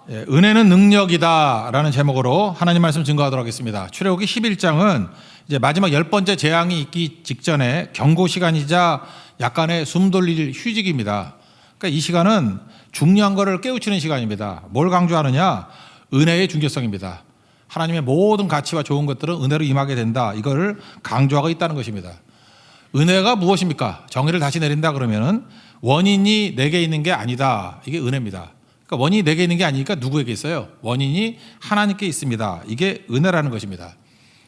은혜는 능력이다라는 제목으로 하나님 말씀 증거하도록 하겠습니다. 출애굽기 11장은 이제 마지막 10번째 재앙이 있기 직전에 경고 시간이자 약간의 숨 돌릴 휴직입니다. 그러니까 이 시간은 중요한 것을 깨우치는 시간입니다. 뭘 강조하느냐? 은혜의 중요성입니다. 하나님의 모든 가치와 좋은 것들은 은혜로 임하게 된다. 이걸 강조하고 있다는 것입니다. 은혜가 무엇입니까? 정의를 다시 내린다 그러면은 원인이 내게 있는 게 아니다. 이게 은혜입니다. 그러니까 원인이 내게 있는 게 아니니까 누구에게 있어요? 원인이 하나님께 있습니다. 이게 은혜라는 것입니다.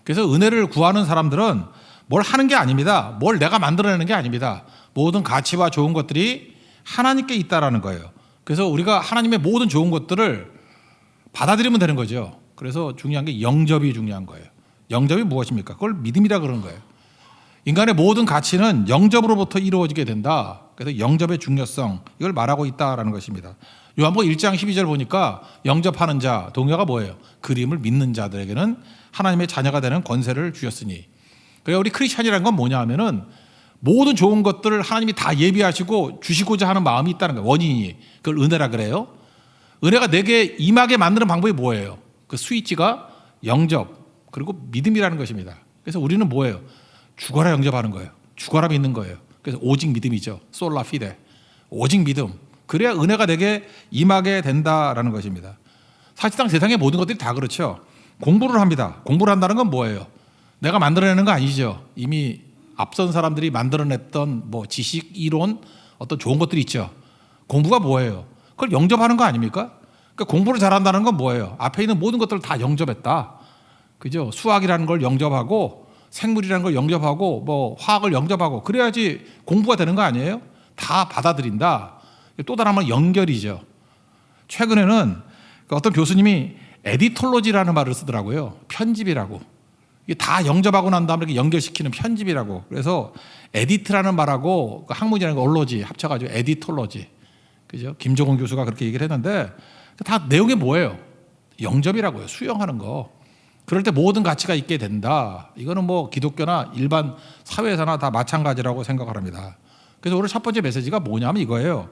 그래서 은혜를 구하는 사람들은 뭘 하는 게 아닙니다. 뭘 내가 만들어내는 게 아닙니다. 모든 가치와 좋은 것들이 하나님께 있다라는 거예요. 그래서 우리가 하나님의 모든 좋은 것들을 받아들이면 되는 거죠. 그래서 중요한 게 영접이 중요한 거예요. 영접이 무엇입니까? 그걸 믿음이라 그러는 거예요. 인간의 모든 가치는 영접으로부터 이루어지게 된다. 그래서 영접의 중요성, 이걸 말하고 있다라는 것입니다. 요한복음 1장 12절 보니까 영접하는 자, 동요가 뭐예요? 그림을 믿는 자들에게는 하나님의 자녀가 되는 권세를 주셨으니. 그러니까 우리 크리스찬이라는 건 뭐냐 하면은 모든 좋은 것들을 하나님이 다 예비하시고 주시고자 하는 마음이 있다는 거예요. 원인이. 그걸 은혜라 그래요. 은혜가 내게 임하게 만드는 방법이 뭐예요? 그 스위치가 영접, 그리고 믿음이라는 것입니다. 그래서 우리는 뭐예요? 죽어라 영접하는 거예요. 죽어라 믿는 거예요. 그래서 오직 믿음이죠. 솔라 피데. 오직 믿음. 그래야 은혜가 내게 임하게 된다라는 것입니다. 사실상 세상의 모든 것들이 다 그렇죠. 공부를 합니다. 공부를 한다는 건 뭐예요? 내가 만들어내는 거 아니죠. 이미 앞선 사람들이 만들어냈던 뭐 지식, 이론, 어떤 좋은 것들이 있죠. 공부가 뭐예요? 그걸 영접하는 거 아닙니까? 그러니까 공부를 잘한다는 건 뭐예요? 앞에 있는 모든 것들을 다 영접했다. 그죠? 수학이라는 걸 영접하고 생물이라는 걸 영접하고 뭐 화학을 영접하고 그래야지 공부가 되는 거 아니에요? 다 받아들인다. 또 다른 건 연결이죠. 최근에는 어떤 교수님이 에디톨로지라는 말을 쓰더라고요. 편집이라고. 이게 다 영접하고 난 다음에 이렇게 연결시키는 편집이라고. 그래서 에디트라는 말하고 그 학문이라는 거 올로지 합쳐가지고 에디톨로지. 그죠? 김종훈 교수가 그렇게 얘기를 했는데 다 내용이 뭐예요? 영접이라고요. 수용하는 거. 그럴 때 모든 가치가 있게 된다. 이거는 뭐 기독교나 일반 사회에서나 다 마찬가지라고 생각을 합니다. 그래서 오늘 첫 번째 메시지가 뭐냐면 이거예요.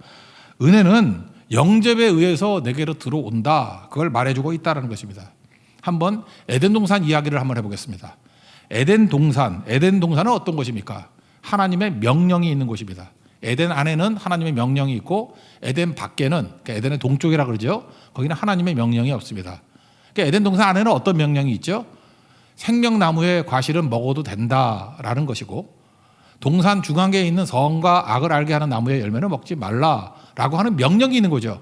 은혜는 영접에 의해서 내게로 들어온다. 그걸 말해주고 있다는 것입니다. 한번 에덴 동산 이야기를 한번 해보겠습니다. 에덴 동산은 어떤 곳입니까? 하나님의 명령이 있는 곳입니다. 에덴 안에는 하나님의 명령이 있고 에덴 밖에는, 그러니까 에덴의 동쪽이라 그러죠. 거기는 하나님의 명령이 없습니다. 그러니까 에덴 동산 안에는 어떤 명령이 있죠? 생명나무의 과실은 먹어도 된다라는 것이고 동산 중앙계에 있는 선과 악을 알게 하는 나무의 열매는 먹지 말라라고 하는 명령이 있는 거죠.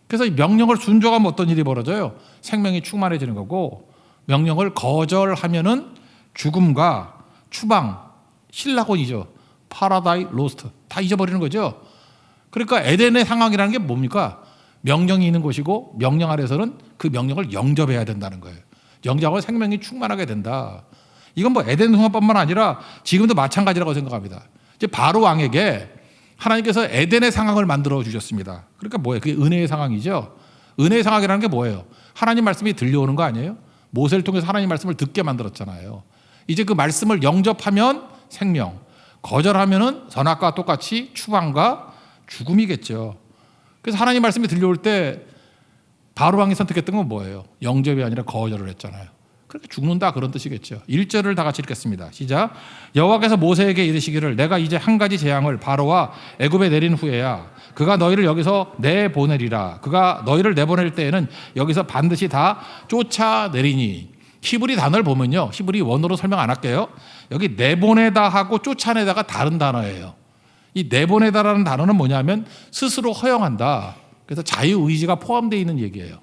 그래서 이 명령을 순종하면 어떤 일이 벌어져요? 생명이 충만해지는 거고 명령을 거절하면은 죽음과 추방, 신라곤이죠. 파라다이 로스트 다 잊어버리는 거죠. 그러니까 에덴의 상황이라는 게 뭡니까? 명령이 있는 곳이고 명령 아래서는 그 명령을 영접해야 된다는 거예요. 영접하면 생명이 충만하게 된다. 이건 뭐 에덴 동산뿐만 아니라 지금도 마찬가지라고 생각합니다. 이제 바로 왕에게 하나님께서 에덴의 상황을 만들어 주셨습니다. 그러니까 뭐예요? 그게 은혜의 상황이죠. 은혜의 상황이라는 게 뭐예요? 하나님 말씀이 들려오는 거 아니에요? 모세를 통해서 하나님 말씀을 듣게 만들었잖아요. 이제 그 말씀을 영접하면 생명, 거절하면은 선악과 똑같이 추방과 죽음이겠죠. 그래서 하나님 말씀이 들려올 때 바로 왕이 선택했던 건 뭐예요? 영접이 아니라 거절을 했잖아요. 그렇게 죽는다 그런 뜻이겠죠. 1절을 다 같이 읽겠습니다. 시작. 여호와께서 모세에게 이르시기를 내가 이제 한 가지 재앙을 바로와 애굽에 내린 후에야 그가 너희를 여기서 내보내리라. 그가 너희를 내보낼 때에는 여기서 반드시 다 쫓아내리니. 히브리 단어를 보면요. 히브리 원어로 설명 안 할게요. 여기 내보내다 하고 쫓아내다가 다른 단어예요. 이 내보내다라는 단어는 뭐냐면 스스로 허용한다. 그래서 자유의지가 포함되어 있는 얘기예요.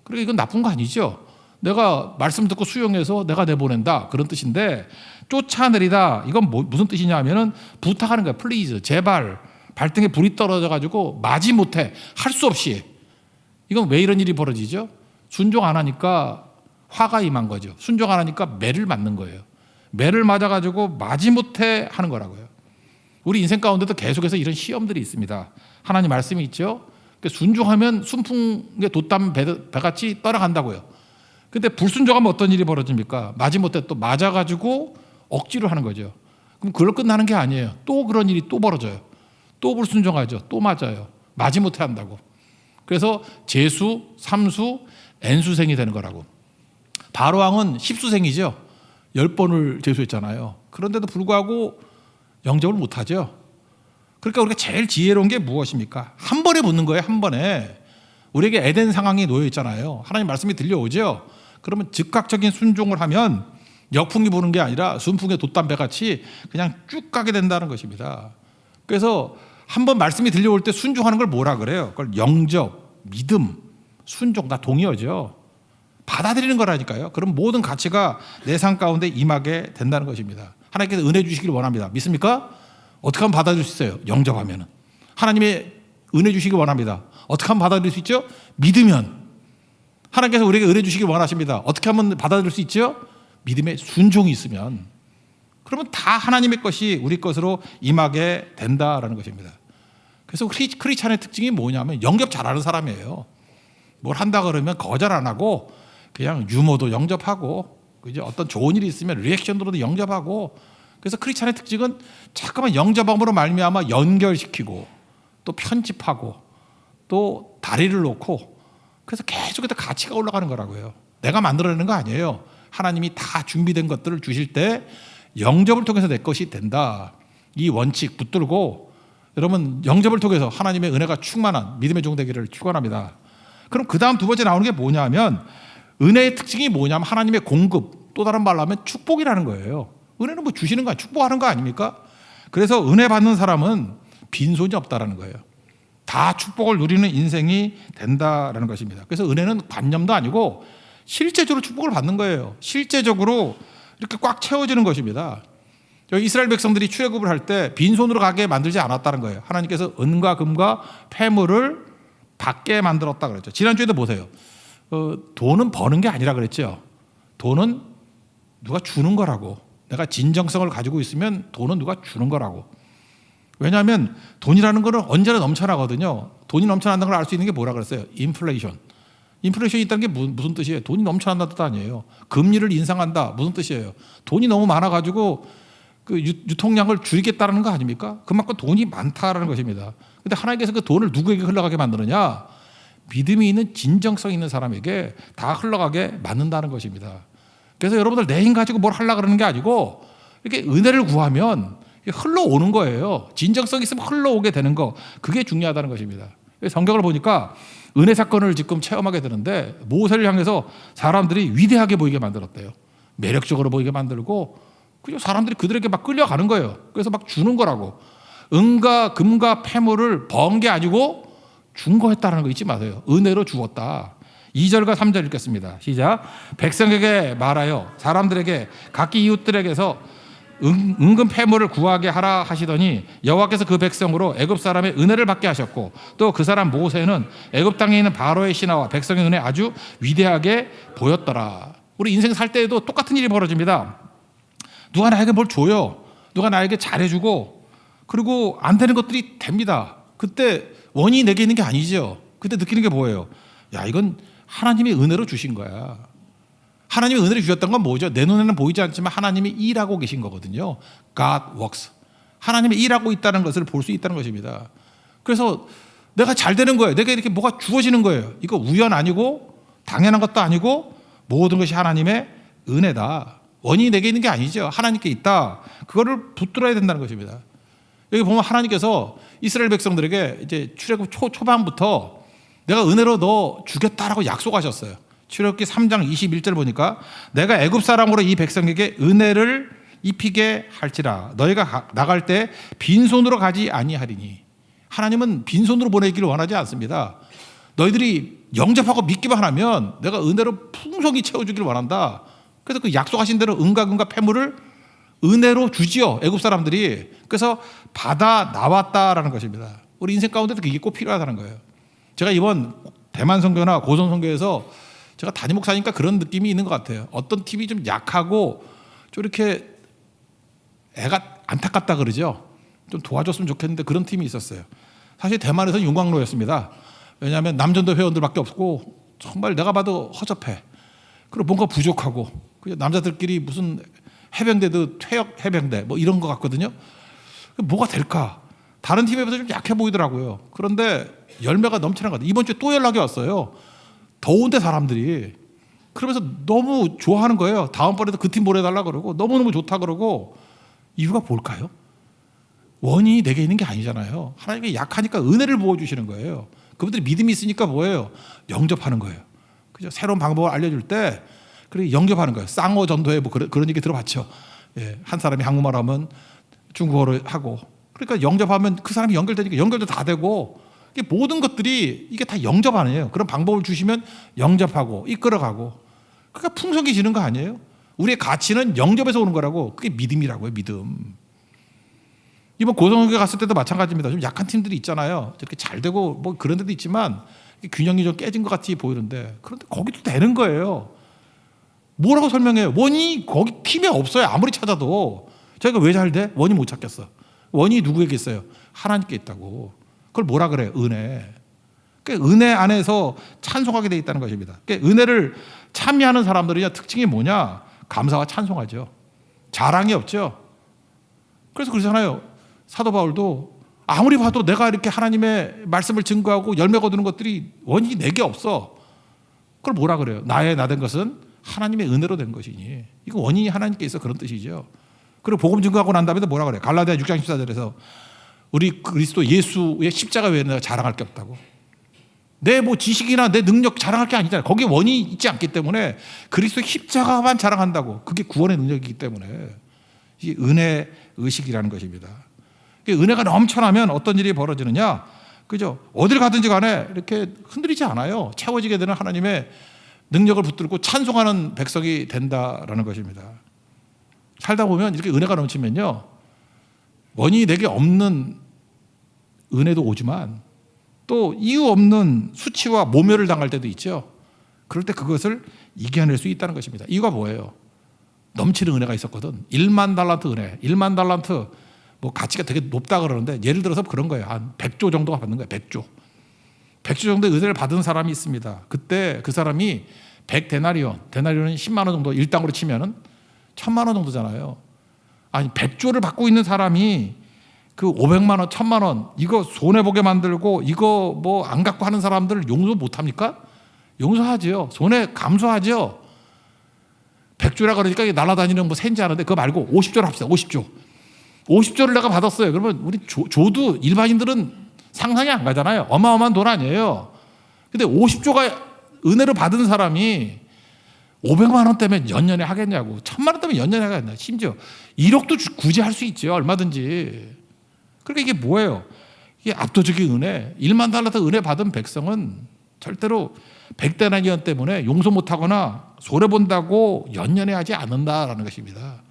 그러니까 이건 나쁜 거 아니죠. 내가 말씀 듣고 수용해서 내가 내보낸다 그런 뜻인데 쫓아내리다 이건 무슨 뜻이냐 하면은 부탁하는 거야. 플리즈 제발 발등에 불이 떨어져 가지고 마지못해 할 수 없이. 이건 왜 이런 일이 벌어지죠? 순종 안 하니까 화가 임한 거죠. 순종 안 하니까 매를 맞는 거예요. 매를 맞아 가지고 마지못해 하는 거라고요. 우리 인생 가운데도 계속해서 이런 시험들이 있습니다. 하나님 말씀이 있죠. 순종하면 순풍의 돛담 배같이 떠나간다고요. 근데 불순종하면 어떤 일이 벌어집니까? 마지못해 또 맞아가지고 억지로 하는 거죠. 그럼 그걸로 끝나는 게 아니에요. 또 그런 일이 또 벌어져요. 또 불순종하죠. 또 맞아요. 마지못해 한다고. 그래서 제수, 삼수, n수생이 되는 거라고. 바로왕은 10수생이죠. 10번을 제수했잖아요. 그런데도 불구하고 영접을 못하죠. 그러니까 우리가 제일 지혜로운 게 무엇입니까? 한 번에 붙는 거예요. 한 번에. 우리에게 에덴 상황이 놓여 있잖아요. 하나님 말씀이 들려오죠. 그러면 즉각적인 순종을 하면 역풍이 부는 게 아니라 순풍의 돛담배 같이 그냥 쭉 가게 된다는 것입니다. 그래서 한 번 말씀이 들려올 때 순종하는 걸 뭐라 그래요? 그걸 영접, 믿음, 순종 다 동의어죠. 받아들이는 거라니까요. 그럼 모든 가치가 내 삶 가운데 임하게 된다는 것입니다. 하나님께서 은혜 주시기를 원합니다. 믿습니까? 어떻게 하면 받아들일 수 있어요? 영접하면. 하나님의 은혜 주시기 원합니다. 어떻게 하면 받아들일 수 있죠? 믿으면. 하나님께서 우리에게 은혜 주시기 원하십니다. 어떻게 하면 받아들일 수 있죠? 믿음의 순종이 있으면. 그러면 다 하나님의 것이 우리 것으로 임하게 된다라는 것입니다. 그래서 크리스찬의 특징이 뭐냐면 영접 잘하는 사람이에요. 뭘 한다 그러면 거절 안 하고 그냥 유머도 영접하고 어떤 좋은 일이 있으면 리액션으로도 영접하고. 그래서 크리스찬의 특징은 잠깐만 영접함으로 말미암아 연결시키고 또 편집하고 또 다리를 놓고 그래서 계속해서 가치가 올라가는 거라고요. 내가 만들어내는 거 아니에요. 하나님이 다 준비된 것들을 주실 때 영접을 통해서 내 것이 된다. 이 원칙 붙들고 여러분 영접을 통해서 하나님의 은혜가 충만한 믿음의 종 되기를 축원합니다. 그럼 그 다음 두 번째 나오는 게 뭐냐면 은혜의 특징이 뭐냐면 하나님의 공급, 또 다른 말로 하면 축복이라는 거예요. 은혜는 뭐 주시는 거 아니에요. 축복하는 거 아닙니까? 그래서 은혜 받는 사람은 빈손이 없다라는 거예요. 다 축복을 누리는 인생이 된다라는 것입니다. 그래서 은혜는 관념도 아니고 실제적으로 축복을 받는 거예요. 실제적으로 이렇게 꽉 채워지는 것입니다. 여기 이스라엘 백성들이 출애굽을 할 때 빈손으로 가게 만들지 않았다는 거예요. 하나님께서 은과 금과 폐물을 받게 만들었다 그랬죠. 지난주에도 보세요. 돈은 버는 게 아니라 그랬죠. 돈은 누가 주는 거라고. 내가 진정성을 가지고 있으면 돈은 누가 주는 거라고. 왜냐하면 돈이라는 거는 언제나 넘쳐나거든요. 돈이 넘쳐난다는 걸 알 수 있는 게 뭐라 그랬어요? 인플레이션. 인플레이션이 있다는 게 무슨 뜻이에요? 돈이 넘쳐난다는 뜻 아니에요. 금리를 인상한다. 무슨 뜻이에요? 돈이 너무 많아가지고 그 유통량을 줄이겠다는 거 아닙니까? 그만큼 돈이 많다라는 것입니다. 그런데 하나님께서 그 돈을 누구에게 흘러가게 만드느냐? 믿음이 있는 진정성 있는 사람에게 다 흘러가게 만든다는 것입니다. 그래서 여러분들 내 힘 가지고 뭘 하려고 그러는 게 아니고 이렇게 은혜를 구하면 흘러오는 거예요. 진정성 있으면 흘러오게 되는 거. 그게 중요하다는 것입니다. 성경을 보니까 은혜 사건을 지금 체험하게 되는데 모세를 향해서 사람들이 위대하게 보이게 만들었대요. 매력적으로 보이게 만들고 그냥 사람들이 그들에게 막 끌려가는 거예요. 그래서 막 주는 거라고. 은과 금과 폐물을 번 게 아니고 준 거 했다는 거 잊지 마세요. 은혜로 주었다. 2절과 3절 읽겠습니다. 시작. 백성에게 말하여 사람들에게 각기 이웃들에게서 은금 폐물을 구하게 하라 하시더니 여호와께서 그 백성으로 애굽 사람의 은혜를 받게 하셨고 또 그 사람 모세는 애굽 땅에 있는 바로의 신하와 백성의 눈에 아주 위대하게 보였더라. 우리 인생 살 때에도 똑같은 일이 벌어집니다. 누가 나에게 뭘 줘요. 누가 나에게 잘해주고 그리고 안 되는 것들이 됩니다. 그때 원인이 내게 있는 게 아니죠. 그때 느끼는 게 뭐예요? 야, 이건 하나님이 은혜로 주신 거야. 하나님이 은혜를 주셨던 건 뭐죠? 내 눈에는 보이지 않지만 하나님이 일하고 계신 거거든요. God works. 하나님이 일하고 있다는 것을 볼 수 있다는 것입니다. 그래서 내가 잘 되는 거예요. 내가 이렇게 뭐가 주어지는 거예요. 이거 우연 아니고 당연한 것도 아니고 모든 것이 하나님의 은혜다. 원인이 내게 있는 게 아니죠. 하나님께 있다. 그거를 붙들어야 된다는 것입니다. 여기 보면 하나님께서 이스라엘 백성들에게 이제 출애굽 초반부터 내가 은혜로 너 주겠다라고 약속하셨어요. 출애굽기 3장 21절 보니까 내가 애굽 사람으로 이 백성에게 은혜를 입히게 할지라 너희가 나갈 때 빈손으로 가지 아니하리니. 하나님은 빈손으로 보내기를 원하지 않습니다. 너희들이 영접하고 믿기만 하면 내가 은혜로 풍성히 채워주기를 원한다. 그래서 그 약속하신 대로 은과 금과 폐물을 은혜로 주지요. 애굽 사람들이. 그래서 받아 나왔다라는 것입니다. 우리 인생 가운데도 그게 꼭 필요하다는 거예요. 제가 이번 대만 선교나 고선 선교에서 제가 담임 목사니까 그런 느낌이 있는 것 같아요. 어떤 팀이 좀 약하고 좀 이렇게 애가 안타깝다 그러죠. 좀 도와줬으면 좋겠는데 그런 팀이 있었어요. 사실 대만에서는 윤광로였습니다. 왜냐하면 남전도 회원들밖에 없고 정말 내가 봐도 허접해. 그리고 뭔가 부족하고 남자들끼리 무슨 해병대도 퇴역 해병대 뭐 이런 것 같거든요. 뭐가 될까? 다른 팀에 비해서 좀 약해 보이더라고요. 그런데 열매가 넘치는 것 같아요. 이번 주에 또 연락이 왔어요. 더운데 사람들이. 그러면서 너무 좋아하는 거예요. 다음번에도 그 팀 보내달라 그러고 너무너무 좋다 그러고. 이유가 뭘까요? 원인이 내게 있는 게 아니잖아요. 하나님께 약하니까 은혜를 부어주시는 거예요. 그분들이 믿음이 있으니까 뭐예요? 영접하는 거예요. 그죠? 새로운 방법을 알려줄 때 그렇게 영접하는 거예요. 쌍어 전도회 뭐 그런 얘기 들어봤죠. 예, 한 사람이 한국말 하면 중국어를 하고 그러니까 영접하면 그 사람이 연결되니까 연결도 다 되고 이게 모든 것들이 이게 다 영접 아니에요. 그런 방법을 주시면 영접하고 이끌어가고 그러니까 풍성해지는 거 아니에요? 우리의 가치는 영접에서 오는 거라고. 그게 믿음이라고요. 믿음. 이번 고성교회 갔을 때도 마찬가지입니다. 좀 약한 팀들이 있잖아요. 저렇게 잘 되고 뭐 그런 데도 있지만 균형이 좀 깨진 것 같이 보이는데 그런데 거기도 되는 거예요. 뭐라고 설명해요? 원인이 거기 팀에 없어요. 아무리 찾아도. 저희가 왜 잘 돼? 원인 못 찾겠어. 원인이 누구에게 있어요? 하나님께 있다고. 그걸 뭐라 그래요? 은혜. 그러니까 은혜 안에서 찬송하게 돼 있다는 것입니다. 그러니까 은혜를 참여하는 사람들의 특징이 뭐냐? 감사와 찬송하죠. 자랑이 없죠. 그래서 그러잖아요. 사도 바울도 아무리 봐도 내가 이렇게 하나님의 말씀을 증거하고 열매 거두는 것들이 원인이 내게 없어. 그걸 뭐라 그래요? 나의 나 된 것은 하나님의 은혜로 된 것이니. 이거 원인이 하나님께 있어. 그런 뜻이죠. 그리고 복음 증거하고 난 다음에 뭐라 그래요? 갈라디아 6장 14절에서 우리 그리스도 예수의 십자가 외에는 내가 자랑할 게 없다고. 내 뭐 지식이나 내 능력 자랑할 게 아니잖아요. 거기에 원인이 있지 않기 때문에 그리스도의 십자가만 자랑한다고. 그게 구원의 능력이기 때문에 이게 은혜 의식이라는 것입니다. 은혜가 넘쳐나면 어떤 일이 벌어지느냐? 그죠? 어딜 가든지 간에 이렇게 흔들리지 않아요. 채워지게 되는 하나님의 능력을 붙들고 찬송하는 백성이 된다라는 것입니다. 살다 보면 이렇게 은혜가 넘치면요, 원인이 내게 없는 은혜도 오지만 또 이유 없는 수치와 모멸을 당할 때도 있죠. 그럴 때 그것을 이겨낼 수 있다는 것입니다. 이유가 뭐예요? 넘치는 은혜가 있었거든. 1만 달란트 은혜. 1만 달란트 뭐 가치가 되게 높다 그러는데 예를 들어서 그런 거예요. 한 100조 정도가 받는 거예요. 100조. 100조 정도의 은혜를 받은 사람이 있습니다. 그때 그 사람이 100데나리온, 데나리온은 10만 원 정도 일당으로 치면은 1000만 원 정도잖아요. 아니 100조를 받고 있는 사람이 그 500만 원, 1000만 원 이거 손해 보게 만들고 이거 뭐 안 갖고 하는 사람들 용서 못 합니까? 용서하죠. 손해 감수하죠. 100조라 그러니까 날아다니는 뭐 센지 아는데 그거 말고 50조를 합시다. 50조. 50조를 내가 받았어요. 그러면 우리 조도 일반인들은 상상이 안 가잖아요. 어마어마한 돈 아니에요. 근데 50조가 은혜를 받은 사람이 500만 원 때문에 연년에 하겠냐고. 1000만 원 때문에 연년에 하겠냐. 심지어 1억도 굳이 할 수 있죠. 얼마든지. 그러니까 이게 뭐예요? 이게 압도적인 은혜. 1만 달러더 은혜 받은 백성은 절대로 100데나리온 때문에 용서 못하거나 손해본다고 연연해 하지 않는다라는 것입니다.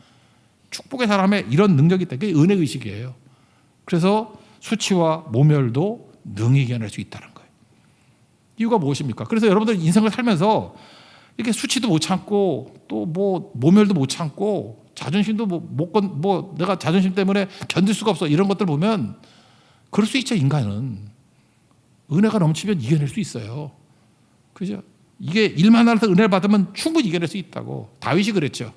축복의 사람의 이런 능력이 있다. 그게 은혜의식이에요. 그래서 수치와 모멸도 능히 이겨낼 수 있다는 거예요. 이유가 무엇입니까? 그래서 여러분들 인생을 살면서 이렇게 수치도 못 참고 또 뭐 모멸도 못 참고 자존심도 뭐 내가 자존심 때문에 견딜 수가 없어 이런 것들 보면 그럴 수 있죠. 인간은 은혜가 넘치면 이겨낼 수 있어요. 그죠? 이게 1만 달란트 은혜를 받으면 충분히 이겨낼 수 있다고. 다윗이 그랬죠.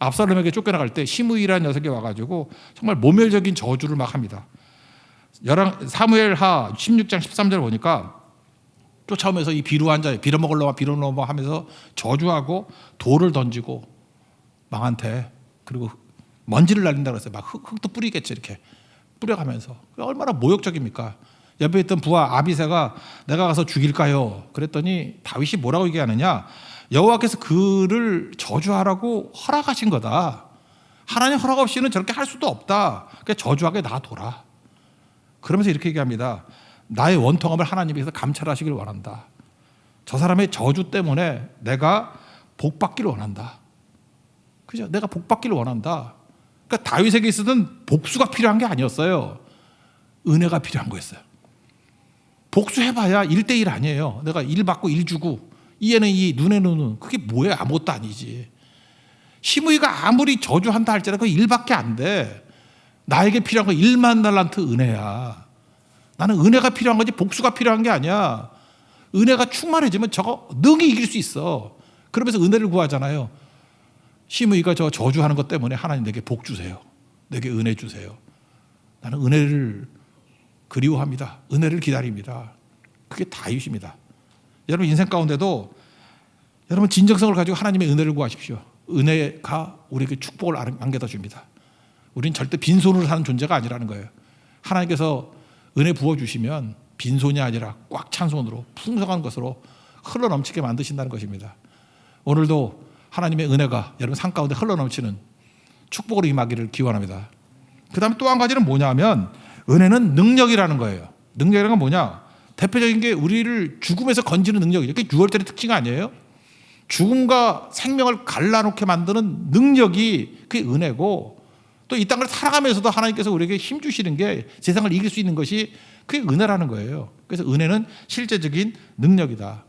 압살롬에게 쫓겨나갈 때 시므이라는 녀석이 와가지고 정말 모멸적인 저주를 막 합니다. 사무엘하 16장 13절 보니까 쫓아오면서 이 비루한 자 빌어먹으려고 하면서 저주하고 돌을 던지고 망한테 그리고 먼지를 날린다고 했어요. 막 흙도 뿌리겠죠. 이렇게 뿌려가면서. 얼마나 모욕적입니까? 옆에 있던 부하 아비새가 내가 가서 죽일까요? 그랬더니 다윗이 뭐라고 얘기하느냐? 여호와께서 그를 저주하라고 허락하신 거다. 하나님 허락 없이는 저렇게 할 수도 없다. 그러니까 저주하게 놔둬라. 그러면서 이렇게 얘기합니다. 나의 원통함을 하나님께서 감찰하시길 원한다. 저 사람의 저주 때문에 내가 복받기를 원한다. 그죠? 내가 복받기를 원한다. 그러니까 다윗에게 있어서는 복수가 필요한 게 아니었어요. 은혜가 필요한 거였어요. 복수해봐야 1대1 아니에요. 내가 1 받고 1 주고 이에는 이 눈에는 눈. 그게 뭐예요? 아무것도 아니지. 시므이가 아무리 저주한다 할지라도 그 1밖에 안 돼. 나에게 필요한 건 1만 달란트 은혜야. 나는 은혜가 필요한 거지 복수가 필요한 게 아니야. 은혜가 충만해지면 저거 능히 이길 수 있어. 그러면서 은혜를 구하잖아요. 시므이가 저 저주하는 것 때문에 하나님 내게 복 주세요. 내게 은혜 주세요. 나는 은혜를 그리워합니다. 은혜를 기다립니다. 그게 다윗입니다. 여러분 인생 가운데도 여러분 진정성을 가지고 하나님의 은혜를 구하십시오. 은혜가 우리에게 축복을 안겨다 줍니다. 우리는 절대 빈손으로 사는 존재가 아니라는 거예요. 하나님께서 은혜 부어주시면 빈손이 아니라 꽉 찬 손으로 풍성한 것으로 흘러넘치게 만드신다는 것입니다. 오늘도 하나님의 은혜가 여러분 삶 가운데 흘러넘치는 축복으로 임하기를 기원합니다. 그 다음에 또 한 가지는 뭐냐면 은혜는 능력이라는 거예요. 능력이라는 건 뭐냐? 대표적인 게 우리를 죽음에서 건지는 능력이죠. 그게 6월절의 특징 아니에요? 죽음과 생명을 갈라놓게 만드는 능력이 그게 은혜고, 또 이 땅을 살아가면서도 하나님께서 우리에게 힘 주시는 게 세상을 이길 수 있는 것이 그게 은혜라는 거예요. 그래서 은혜는 실제적인 능력이다.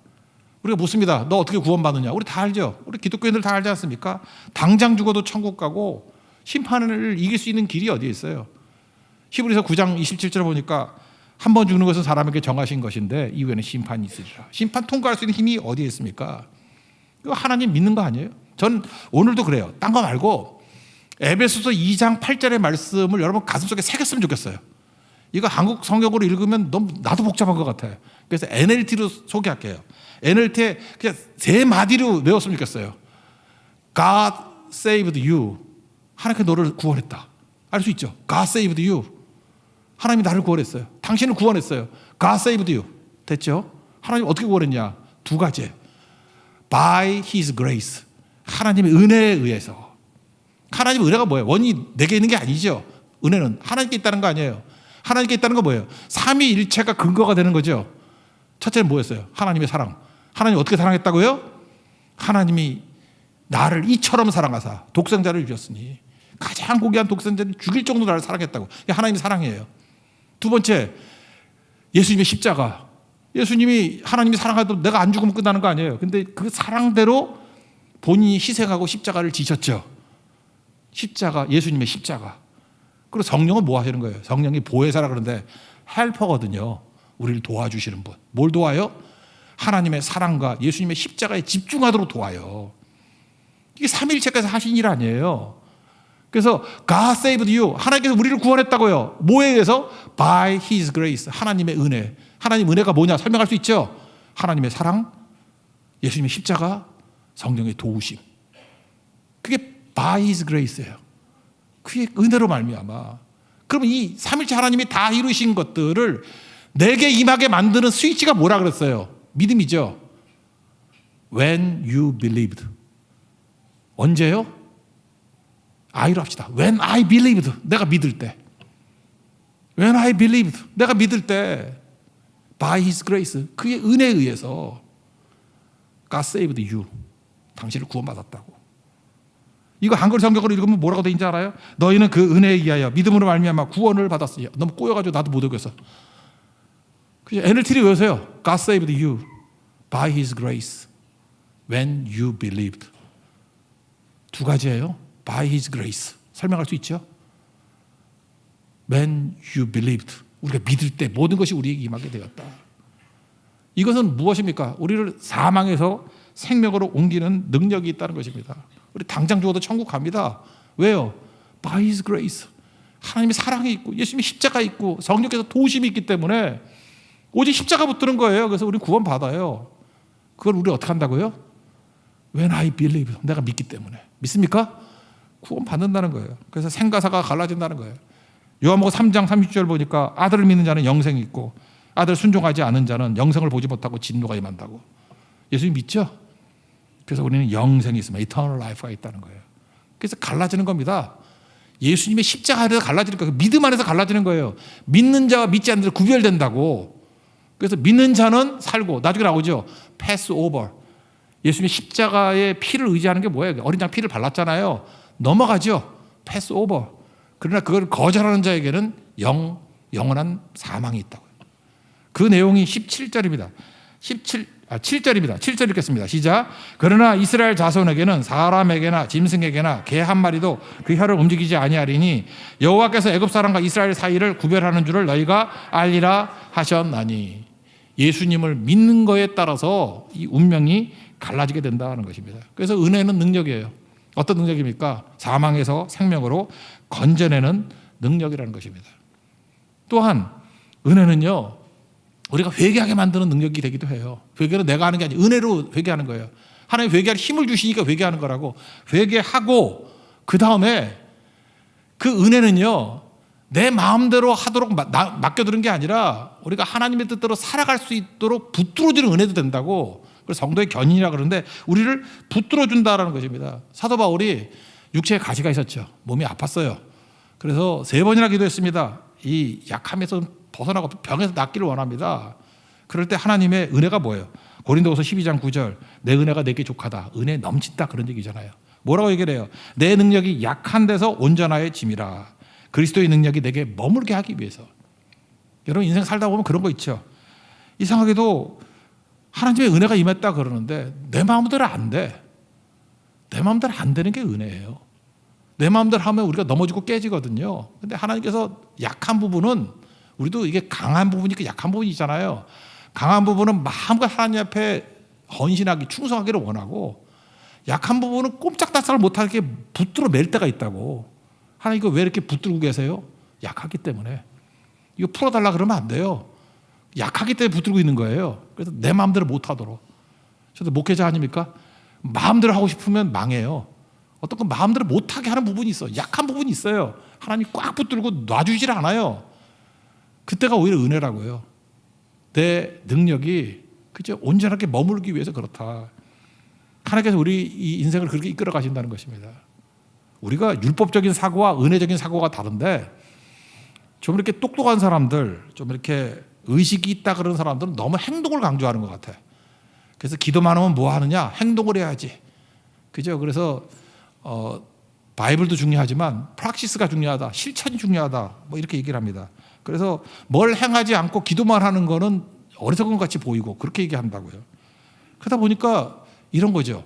우리가 묻습니다. 너 어떻게 구원받느냐? 우리 다 알죠. 우리 기독교인들 다 알지 않습니까? 당장 죽어도 천국 가고 심판을 이길 수 있는 길이 어디에 있어요? 히브리서 9장 27절에 보니까 한 번 죽는 것은 사람에게 정하신 것인데 이후에는 심판이 있으리라. 심판 통과할 수 있는 힘이 어디에 있습니까? 이거 하나님 믿는 거 아니에요? 전 오늘도 그래요. 딴 거 말고 에베소서 2장 8절의 말씀을 여러분 가슴속에 새겼으면 좋겠어요. 이거 한국 성경으로 읽으면 너무 나도 복잡한 것 같아요. 그래서 NLT로 소개할게요. NLT에 그냥 3마디로 외웠으면 좋겠어요. God saved you. 하나님께서 너를 구원했다. 알 수 있죠? God saved you. 하나님이 나를 구원했어요. 당신을 구원했어요. God saved you. 됐죠? 하나님 어떻게 구원했냐? 2가지예요. By His grace. 하나님의 은혜에 의해서. 하나님의 은혜가 뭐예요? 원이 내게 있는 게 아니죠. 은혜는 하나님께 있다는 거 아니에요. 하나님께 있다는 거 뭐예요? 삼위일체가 근거가 되는 거죠. 첫째는 뭐였어요? 하나님의 사랑. 하나님 어떻게 사랑했다고요? 하나님이 나를 이처럼 사랑하사 독생자를 주셨으니, 가장 고귀한 독생자를 죽일 정도로 나를 사랑했다고. 이게 하나님의 사랑이에요. 2번째, 예수님의 십자가. 예수님이 하나님이 사랑하도 내가 안 죽으면 끝나는 거 아니에요. 근데 그 사랑대로 본인이 희생하고 십자가를 지셨죠. 십자가, 예수님의 십자가. 그리고 성령은 뭐 하시는 거예요? 성령이 보혜사라 그러는데 헬퍼거든요. 우리를 도와주시는 분. 뭘 도와요? 하나님의 사랑과 예수님의 십자가에 집중하도록 도와요. 이게 삼위일체께서 하신 일 아니에요. 그래서 God saved you. 하나님께서 우리를 구원했다고요. 뭐에 의해서? By His grace. 하나님의 은혜. 하나님 은혜가 뭐냐? 설명할 수 있죠. 하나님의 사랑, 예수님의 십자가, 성령의 도우심. 그게 By His grace예요. 그게 은혜로 말미암아. 그러면 이 삼일체 하나님이 다 이루신 것들을 내게 임하게 만드는 스위치가 뭐라 그랬어요? 믿음이죠. When you believed. 언제요? I로 합시다. When I believed. 내가 믿을 때. When I believed. 내가 믿을 때. By His grace. 그의 은혜에 의해서 God saved you. 당신을 구원받았다고. 이거 한글 성경으로 읽으면 뭐라고 돼 있는지 알아요? 너희는 그 은혜에 의하여 믿음으로 말미암아 구원을 받았으니. 너무 꼬여가지고 나도 못 읽겠어. NLT를 외우세요. God saved you by His grace when you believed. 2가지예요. By His grace. 설명할 수 있죠? When you believed. 우리가 믿을 때 모든 것이 우리에게 임하게 되었다. 이것은 무엇입니까? 우리를 사망에서 생명으로 옮기는 능력이 있다는 것입니다. 우리 당장 죽어도 천국 갑니다. 왜요? By His grace. 하나님의 사랑이 있고 예수님의 십자가 있고 성령께서 도우심이 있기 때문에 오직 십자가 붙드는 거예요. 그래서 우리 구원 받아요. 그걸 우리 어떻게 한다고요? When I believe. 내가 믿기 때문에. 믿습니까? 구원 받는다는 거예요. 그래서 생가사가 갈라진다는 거예요. 요한복음 3장 30절 보니까 아들을 믿는 자는 영생이 있고 아들 순종하지 않은 자는 영생을 보지 못하고 진노가 임한다고. 예수님 믿죠? 그래서 우리는 영생이 있으면 eternal life가 있다는 거예요. 그래서 갈라지는 겁니다. 예수님의 십자가 안에서 갈라지는 거예요. 믿음 안에서 갈라지는 거예요. 믿는 자와 믿지 않는 자 구별된다고. 그래서 믿는 자는 살고 나중에 나오죠. pass over. 예수님의 십자가의 피를 의지하는 게 뭐예요? 어린 양 피를 발랐잖아요. 넘어가죠. pass over. 그러나 그걸 거절하는 자에게는 영원한 사망이 있다고요. 그 내용이 17절입니다. 7절입니다. 7절 읽겠습니다. 시작. 그러나 이스라엘 자손에게는 사람에게나 짐승에게나 개 한 마리도 그 혀를 움직이지 아니하리니 여호와께서 애굽 사람과 이스라엘 사이를 구별하는 줄을 너희가 알리라 하셨나니. 예수님을 믿는 거에 따라서 이 운명이 갈라지게 된다는 것입니다. 그래서 은혜는 능력이에요. 어떤 능력입니까? 사망에서 생명으로 건져내는 능력이라는 것입니다. 또한 은혜는요, 우리가 회개하게 만드는 능력이 되기도 해요. 회개는 내가 하는 게 아니라 은혜로 회개하는 거예요. 하나님 회개할 힘을 주시니까 회개하는 거라고. 회개하고 그 다음에 그 은혜는요, 내 마음대로 하도록 맡겨두는 게 아니라 우리가 하나님의 뜻대로 살아갈 수 있도록 붙들어주는 은혜도 된다고. 그래서 성도의 견인이라 그러는데 우리를 붙들어준다라는 것입니다. 사도 바울이 육체에 가시가 있었죠. 몸이 아팠어요. 그래서 3번이나 기도했습니다. 이 약함에서 벗어나고 병에서 낫기를 원합니다. 그럴 때 하나님의 은혜가 뭐예요? 고린도후서 12장 9절, 내 은혜가 내게 족하다. 은혜 넘친다, 그런 얘기잖아요. 뭐라고 얘기를 해요? 내 능력이 약한 데서 온전하여짐이라. 그리스도의 능력이 내게 머물게 하기 위해서. 여러분 인생 살다 보면 그런 거 있죠. 이상하게도 하나님의 은혜가 임했다 그러는데 내 마음대로 안 돼. 내 마음대로 안 되는 게 은혜예요. 내 마음대로 하면 우리가 넘어지고 깨지거든요. 근데 하나님께서 약한 부분은, 우리도 이게 강한 부분이 있고 약한 부분이 있잖아요. 강한 부분은 마음과 하나님 앞에 헌신하기, 충성하기를 원하고, 약한 부분은 꼼짝달싹을 못하게 붙들어 맬 때가 있다고. 하나님 이거 왜 이렇게 붙들고 계세요? 약하기 때문에. 이거 풀어달라 그러면 안 돼요. 약하기 때문에 붙들고 있는 거예요. 그래서 내 마음대로 못하도록. 저도 목회자 아닙니까? 마음대로 하고 싶으면 망해요. 어떤 건 마음대로 못하게 하는 부분이 있어. 약한 부분이 있어요. 하나님 꽉 붙들고 놔주질 않아요. 그때가 오히려 은혜라고요. 내 능력이 그저 온전하게 머물기 위해서 그렇다. 하나님께서 우리 이 인생을 그렇게 이끌어 가신다는 것입니다. 우리가 율법적인 사고와 은혜적인 사고가 다른데, 좀 이렇게 똑똑한 사람들, 좀 이렇게 의식이 있다 그런 사람들은 너무 행동을 강조하는 것 같아. 그래서 기도만 하면 뭐 하느냐? 행동을 해야지. 그죠? 그래서 바이블도 중요하지만 프락시스가 중요하다, 실천이 중요하다, 뭐 이렇게 얘기를 합니다. 그래서 뭘 행하지 않고 기도만 하는 거는 어리석은 것 같이 보이고 그렇게 얘기한다고요. 그러다 보니까 이런 거죠.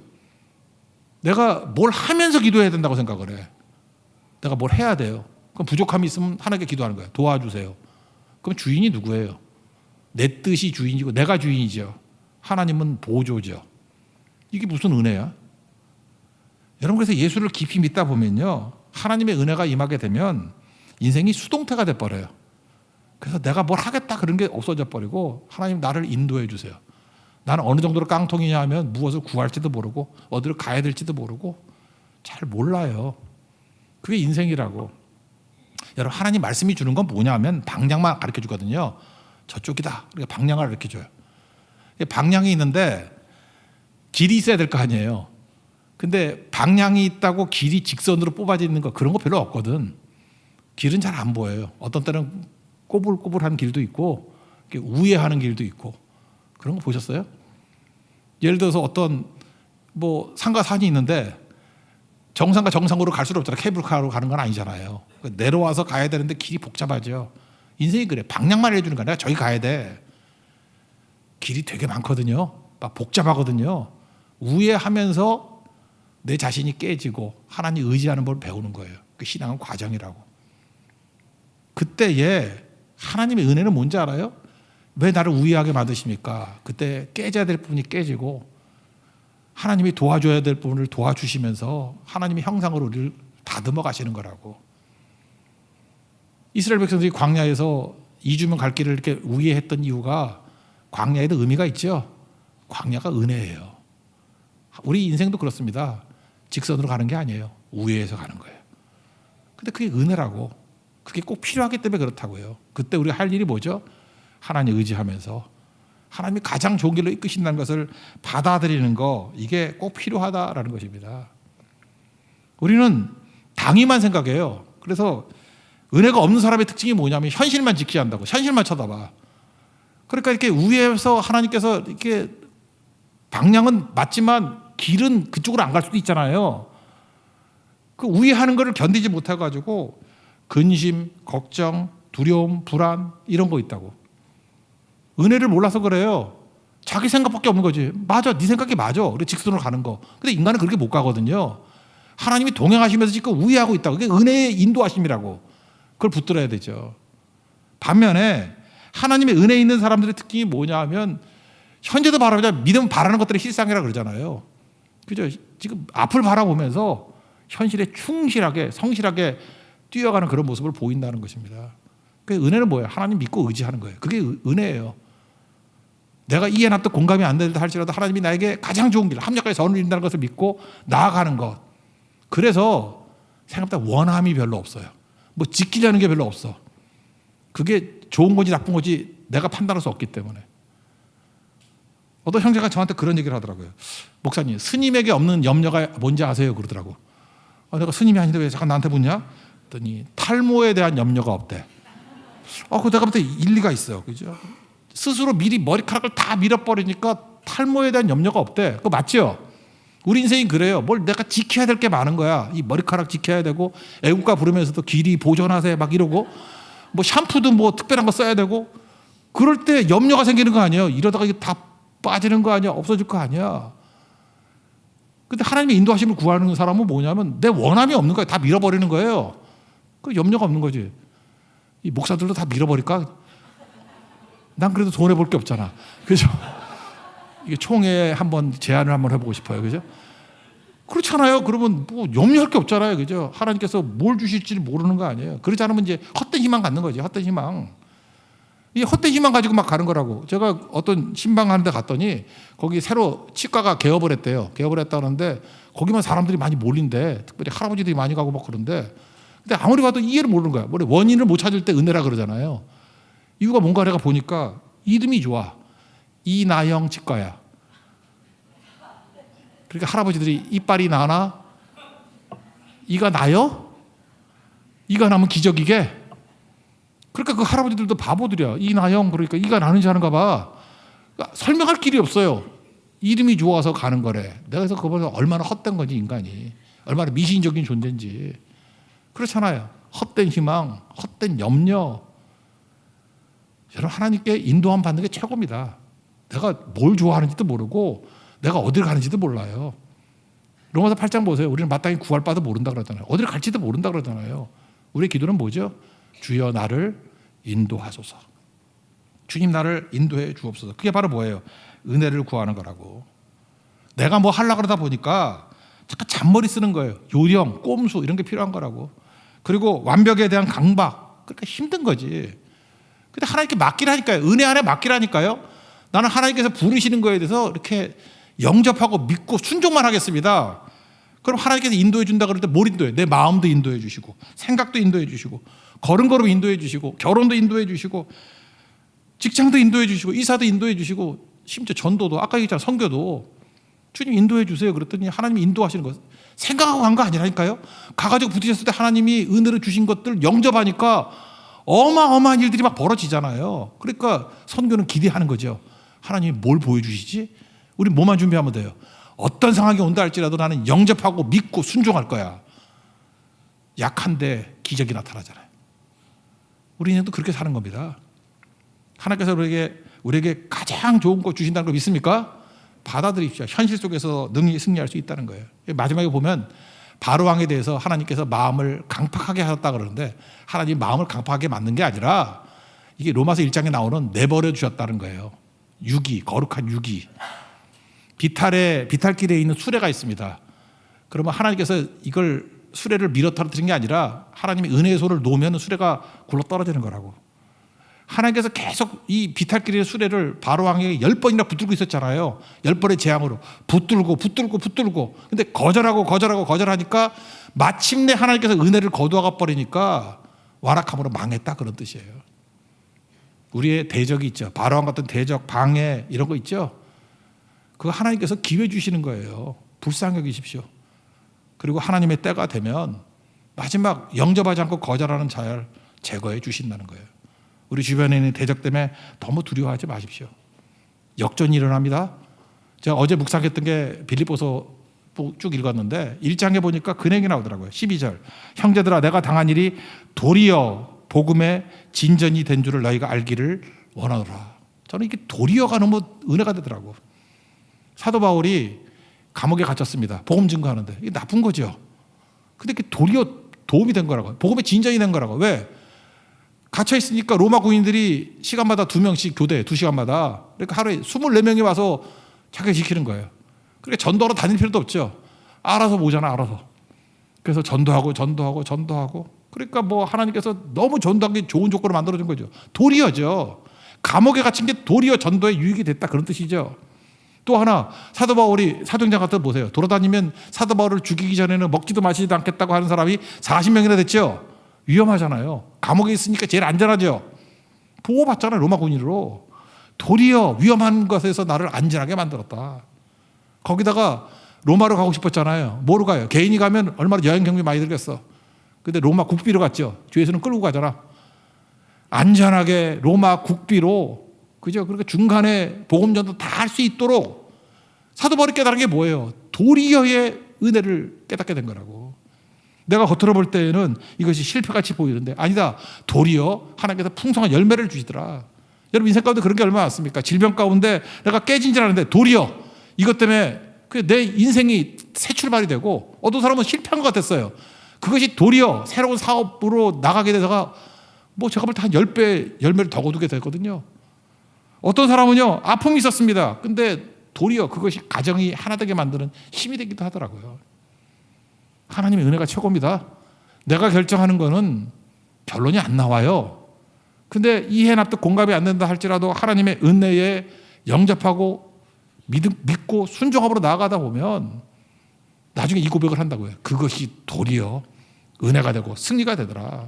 내가 뭘 하면서 기도해야 된다고 생각을 해. 내가 뭘 해야 돼요. 그럼 부족함이 있으면 하나님께 기도하는 거예요. 도와주세요. 그럼 주인이 누구예요? 내 뜻이 주인이고 내가 주인이죠. 하나님은 보조죠. 이게 무슨 은혜야? 여러분, 그래서 예수를 깊이 믿다 보면요, 하나님의 은혜가 임하게 되면 인생이 수동태가 돼버려요. 그래서 내가 뭘 하겠다 그런 게 없어져 버리고, 하나님 나를 인도해 주세요. 나는 어느 정도로 깡통이냐 하면 무엇을 구할지도 모르고 어디로 가야 될지도 모르고 잘 몰라요. 그게 인생이라고. 여러분, 하나님 말씀이 주는 건 뭐냐면 방향만 가르쳐 주거든요. 저쪽이다. 그러니까 방향을 가르쳐 줘요. 방향이 있는데 길이 있어야 될 거 아니에요. 근데 방향이 있다고 길이 직선으로 뽑아져 있는 거, 그런 거 별로 없거든. 길은 잘 안 보여요. 어떤 때는 꼬불꼬불한 길도 있고 우회하는 길도 있고. 그런 거 보셨어요? 예를 들어서 어떤 뭐 산과 산이 있는데 정상과 정상으로 갈 수는 없잖아요. 케이블카로 가는 건 아니잖아요. 내려와서 가야 되는데 길이 복잡하죠. 인생이 그래. 방향만 해주는 거야. 내가 저기 가야 돼. 길이 되게 많거든요. 막 복잡하거든요. 우회하면서 내 자신이 깨지고 하나님 의지하는 걸 배우는 거예요. 그 신앙은 과정이라고. 그때에 하나님의 은혜는 뭔지 알아요? 왜 나를 우회하게 만드십니까? 그때 깨져야 될 부분이 깨지고 하나님이 도와줘야 될 부분을 도와주시면서 하나님의 형상으로 우리를 다듬어 가시는 거라고. 이스라엘 백성들이 광야에서 2주면 갈 길을 이렇게 우회했던 이유가 광야에도 의미가 있죠. 광야가 은혜예요. 우리 인생도 그렇습니다. 직선으로 가는 게 아니에요. 우회해서 가는 거예요. 근데 그게 은혜라고. 그게 꼭 필요하기 때문에 그렇다고요. 그때 우리가 할 일이 뭐죠? 하나님 의지하면서 하나님이 가장 좋은 길로 이끄신다는 것을 받아들이는 거, 이게 꼭 필요하다라는 것입니다. 우리는 당위만 생각해요. 그래서 은혜가 없는 사람의 특징이 뭐냐면 현실만 직시한다고. 현실만 쳐다봐. 그러니까 이렇게 우회해서 하나님께서 이렇게 방향은 맞지만 길은 그쪽으로 안 갈 수도 있잖아요. 그 우회하는 것을 견디지 못해가지고 근심, 걱정, 두려움, 불안 이런 거 있다고. 은혜를 몰라서 그래요. 자기 생각밖에 없는 거지. 맞아, 네 생각이 맞아. 그래 직선으로 가는 거. 근데 인간은 그렇게 못 가거든요. 하나님이 동행하시면서 지금 우회하고 있다고. 그게 은혜의 인도하심이라고. 그걸 붙들어야 되죠. 반면에 하나님의 은혜 있는 사람들의 특징이 뭐냐 하면 현재도 바라보자 믿음 바라는 것들의 실상이라 그러잖아요. 그죠? 지금 앞을 바라보면서 현실에 충실하게 성실하게 뛰어가는 그런 모습을 보인다는 것입니다. 그 은혜는 뭐예요? 하나님 믿고 의지하는 거예요. 그게 은혜예요. 내가 이해 납득 공감이 안 된다 할지라도 하나님이 나에게 가장 좋은 길, 합력하여 선을 이룬다는 것을 믿고 나아가는 것. 그래서 생각보다 원함이 별로 없어요. 뭐 지키려는 게 별로 없어. 그게 좋은 건지 나쁜 건지 내가 판단할 수 없기 때문에. 어떤 형제가 저한테 그런 얘기를 하더라고요. 목사님, 스님에게 없는 염려가 뭔지 아세요? 그러더라고. 내가 스님이 아닌데 왜 잠깐 나한테 묻냐? 그랬더니 탈모에 대한 염려가 없대. 그거 내가 볼 때 일리가 있어요. 그죠? 스스로 미리 머리카락을 다 밀어버리니까 탈모에 대한 염려가 없대. 그거 맞죠? 우리 인생이 그래요. 뭘 내가 지켜야 될 게 많은 거야. 이 머리카락 지켜야 되고 애국가 부르면서도 길이 보존하세요 막 이러고 뭐 샴푸도 뭐 특별한 거 써야 되고 그럴 때 염려가 생기는 거 아니에요. 이러다가 이게 다 빠지는 거 아니야. 없어질 거 아니야. 근데 하나님의 인도하심을 구하는 사람은 뭐냐면 내 원함이 없는 거예요. 다 밀어버리는 거예요. 그 염려가 없는 거지. 이 목사들도 다 밀어버릴까? 난 그래도 손해볼 게 없잖아. 그죠? 이게 총회 한번 제안을 한번 해보고 싶어요. 그죠? 그렇잖아요. 그러면 뭐 염려할 게 없잖아요. 그죠? 하나님께서 뭘 주실지 모르는 거 아니에요. 그렇지 않으면 이제 헛된 희망 갖는 거지. 헛된 희망. 이 헛된 희망 가지고 막 가는 거라고. 제가 어떤 신방하는 데 갔더니 거기 새로 치과가 개업을 했대요. 개업을 했다는데 거기만 사람들이 많이 몰린대. 특별히 할아버지들이 많이 가고 막 그런데 근데 아무리 봐도 이해를 모르는 거야. 원인을 못 찾을 때 은혜라 그러잖아요. 이유가 뭔가 내가 보니까 이름이 좋아. 이나영 치과야. 그러니까 할아버지들이 이빨이 나나? 이가 나요? 이가 나면 기적이게? 그러니까 그 할아버지들도 바보들이야. 이나영 그러니까 이가 나는지 하는가 봐. 그러니까 설명할 길이 없어요. 이름이 좋아서 가는 거래. 내가 그래서 그거보다 얼마나 헛된 건지 인간이. 얼마나 미신적인 존재인지. 그렇잖아요. 헛된 희망, 헛된 염려. 여러분 하나님께 인도함 받는 게 최고입니다. 내가 뭘 좋아하는지도 모르고 내가 어디를 가는지도 몰라요. 로마서 8장 보세요. 우리는 마땅히 구할 바도 모른다 그러잖아요. 어디를 갈지도 모른다 그러잖아요. 우리의 기도는 뭐죠? 주여 나를 인도하소서. 주님 나를 인도해 주옵소서. 그게 바로 뭐예요? 은혜를 구하는 거라고. 내가 뭐 하려고 그러다 보니까 잠깐 잔머리 쓰는 거예요. 요령, 꼼수 이런 게 필요한 거라고. 그리고 완벽에 대한 강박. 그러니까 힘든 거지. 근데 하나님께 맡기라니까요. 은혜 안에 맡기라니까요. 나는 하나님께서 부르시는 거에 대해서 이렇게 영접하고 믿고 순종만 하겠습니다. 그럼 하나님께서 인도해 준다 그럴 때 뭘 인도해? 내 마음도 인도해 주시고 생각도 인도해 주시고 걸음걸음 인도해 주시고 결혼도 인도해 주시고 직장도 인도해 주시고 이사도 인도해 주시고 심지어 전도도 아까 얘기했잖아요. 선교도 주님 인도해 주세요. 그랬더니 하나님이 인도하시는 거 생각하고 간 거 아니라니까요. 가가지고 부딪혔을 때 하나님이 은혜를 주신 것들 영접하니까 어마어마한 일들이 막 벌어지잖아요. 그러니까 선교는 기대하는 거죠. 하나님이 뭘 보여주시지? 우리 뭐만 준비하면 돼요. 어떤 상황이 온다 할지라도 나는 영접하고 믿고 순종할 거야. 약한데 기적이 나타나잖아요. 우리 인생도 그렇게 사는 겁니다. 하나님께서 우리에게 가장 좋은 거 주신다는 걸 믿습니까? 받아들입시오. 현실 속에서 능히 승리할 수 있다는 거예요. 마지막에 보면 바로왕에 대해서 하나님께서 마음을 강팍하게 하셨다 그러는데 하나님 마음을 강팍하게 만든 게 아니라 이게 로마서 1장에 나오는 내버려 주셨다는 거예요. 유기, 거룩한 유기. 비탈길에 있는 수레가 있습니다. 그러면 하나님께서 이걸 수레를 밀어 떨어뜨린 게 아니라 하나님이 은혜의 소를 놓으면 수레가 굴러 떨어지는 거라고. 하나님께서 계속 이 비탈길의 수레를 바로왕에게 10번이나 붙들고 있었잖아요. 10번의 재앙으로 붙들고 근데 거절하니까 마침내 하나님께서 은혜를 거두어가 버리니까 완악함으로 망했다 그런 뜻이에요. 우리의 대적이 있죠. 바로왕 같은 대적, 방해 이런 거 있죠. 그거 하나님께서 기회 주시는 거예요. 불쌍히 여기십시오. 그리고 하나님의 때가 되면 마지막 영접하지 않고 거절하는 자를 제거해 주신다는 거예요. 우리 주변에 있는 대적 때문에 너무 두려워하지 마십시오. 역전이 일어납니다. 제가 어제 묵상했던 게 빌립보서 쭉 읽었는데 1장에 보니까 근행이 나오더라고요. 12절. 형제들아 내가 당한 일이 도리어 복음의 진전이 된 줄을 너희가 알기를 원하노라. 저는 이게 도리어가 너무 은혜가 되더라고. 사도 바울이 감옥에 갇혔습니다. 복음 증거하는데 이게 나쁜 거죠. 근데 이게 도리어 도움이 된 거라고. 복음의 진전이 된 거라고. 왜? 갇혀 있으니까 로마 군인들이 시간마다 2명씩 교대 2시간마다 그러니까 하루에 24명이 와서 자기 지키는 거예요. 그러니까 전도하러 다닐 필요도 없죠. 알아서 모잖아. 알아서. 그래서 전도하고 그러니까 뭐 하나님께서 너무 전도하기 좋은 조건을 만들어준 거죠. 도리어죠. 감옥에 갇힌 게 도리어 전도에 유익이 됐다, 그런 뜻이죠. 또 하나, 사도 바울이 사도행전 같은 거 보세요. 돌아다니면 사도 바울을 죽이기 전에는 먹지도 마시지도 않겠다고 하는 사람이 40명이나 됐죠. 위험하잖아요. 감옥에 있으니까 제일 안전하죠. 보호받잖아요, 로마 군인으로. 도리어 위험한 것에서 나를 안전하게 만들었다. 거기다가 로마로 가고 싶었잖아요. 뭐로 가요? 개인이 가면 얼마나 여행 경비 많이 들겠어. 근데 로마 국비로 갔죠. 뒤에서는 끌고 가잖아. 안전하게 로마 국비로, 그죠? 그러니까 중간에 복음전도 다 할 수 있도록 사도 바울이 깨달은 게 뭐예요? 도리어의 은혜를 깨닫게 된 거라고. 내가 겉으로 볼 때는 이것이 실패같이 보이는데 아니다. 도리어 하나님께서 풍성한 열매를 주시더라. 여러분 인생 가운데 그런 게 얼마나 많습니까? 질병 가운데 내가 깨진 줄 알았는데 도리어 이것 때문에 내 인생이 새 출발이 되고, 어떤 사람은 실패한 것 같았어요. 그것이 도리어 새로운 사업으로 나가게 되다가 뭐 제가 볼 때 한 10배 열매를 더 거두게 됐거든요. 어떤 사람은요, 아픔이 있었습니다. 근데 도리어 그것이 가정이 하나 되게 만드는 힘이 되기도 하더라고요. 하나님의 은혜가 최고입니다. 내가 결정하는 거는 결론이 안 나와요. 근데 이해 납득 공감이 안 된다 할지라도 하나님의 은혜에 영접하고 믿고 순종함으로 나아가다 보면 나중에 이 고백을 한다고요. 그것이 도리어 은혜가 되고 승리가 되더라.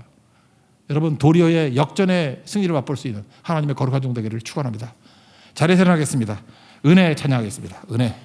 여러분, 도리어의 역전의 승리를 맛볼 수 있는 하나님의 거룩한 종 되기를 축원합니다. 자리에 일어나겠습니다. 은혜 찬양하겠습니다. 은혜.